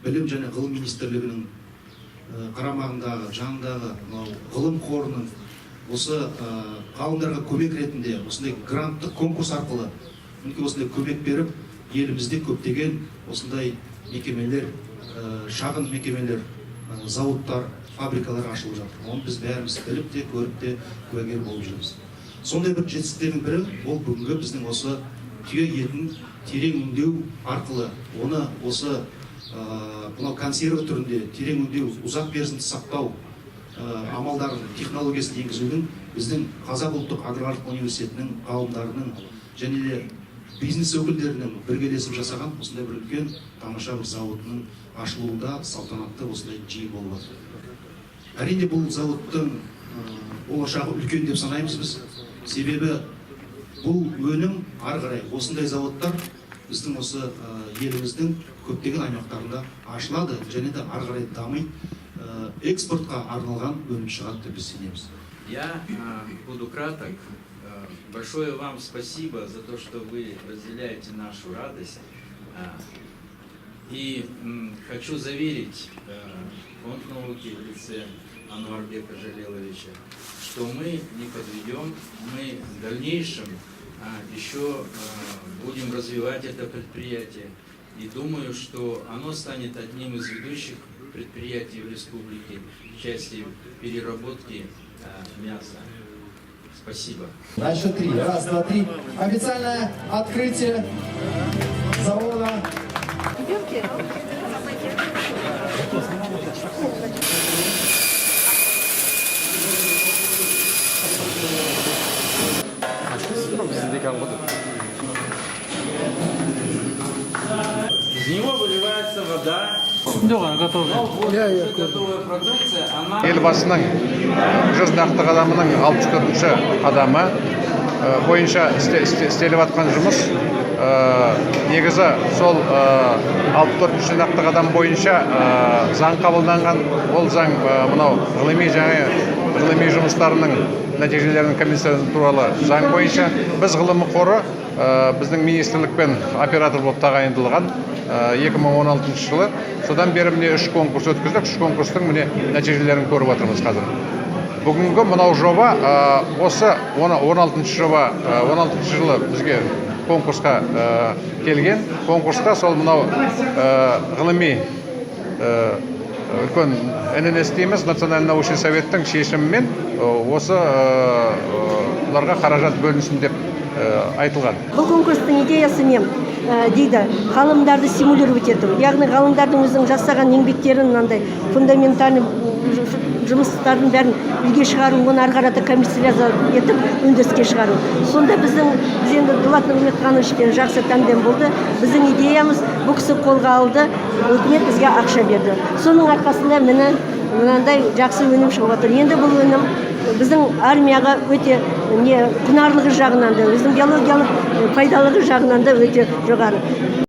білім және ғылым министрлігінің қарамағындағы жанындағы ғылым қорының осы ғалымдарға көмек ретінде осындай гранттық конкурс арқылы осындай көмек беріп, елімізде көптеген осындай мекемелер, шағын мекемелер, зауыттар, фабрикалар ашылып жатыр. Оны біз бәріміз біліп те, көріп те, куәгер болып жүрміз. Сондай бір жетістіктердің бірі ол бүгінгі біздің осы түйе етін терең өңдеу арқылы, оны осы консерві түрінде терең өңдеу, ұзақ мерзімді сақтау амалдарын, технологиясын енгізудің біздің Қазақ ұлттық аграрлық университетінің ғалымдарының және де бизнес өкілдерінің біргелесіп жасаған осындай бір үлкен тамаша бір зауытының ашылуында салтанатты осындай жиын болып жатыр. Әрине бұл зауыттың болашағы үлкен деп санаймыз біз. Себебі бұл өнім ары қарай осындай зауыттар біздің осы еліміздің көптеген аймақтарында ашылады және де ары қарай дамиды, экспортқа арналған өнім шығады деп біз сенеміз. Я буду краток. Большое вам спасибо за то, что вы разделяете нашу радость. И хочу заверить Фонд науки в лице Ануарбека Жалеловича, что мы не подведем, мы в дальнейшем еще будем развивать это предприятие. И думаю, что оно станет одним из ведущих предприятий в республике в части переработки мяса. Спасибо. На счет 3. Раз, два, три. Официальное открытие завода. Идемте. Из него выливается вода. Готовая продукция, она... Елбасының 100 нақты қадамының 64-ші қадамы бойынша істеліп жатқан жұмыс. Негізі сол 64-ші нақты қадам бойынша заң қабылданған. Ол заң мынау ғылыми жұмыстарының нәтижелерінің комиссиясы туралы заң бойынша біз ғылымы қоры біздің министрлікпен оператор болып тағайындалған 2016 жылы. Содан бері міне 3 конкурс өткіздік. 3 конкурстың міне нәтижелерін көріп отырмыз қазір. Бүгінгі мынау жоба осы 16 жылы бізге конкурсқа келген. Конкурста сол мынау ғылыми үлкен ННС дейміз, Национальный научный советтің шешімімен осы оларға қаражат бөлінсін деп айтылған. Бұл конкурстың идеясы не дейді? Ғалымдарды стимулировать ету. Яғни ғалымдардың өзінің жасаған еңбектерін, мынандай фундаментальный жұмыстардың бәрін үйге шығару, оны ары қарата коммерциализация етіп, өндіріске шығару. Сонда біз енді Дулат Нұрмұхановичтен жақсы тандем болды. Біздің идеямыз бұл кісі қолға алды, үкімет бізге ақша берді. Соның арқасында мынандай жақсы өнім шығып отыр. Енді бұл өнім біздің армияға өте құнарлығы жағынан да, өзінің биологиялық пайдалығы жағынан да өте жоғары.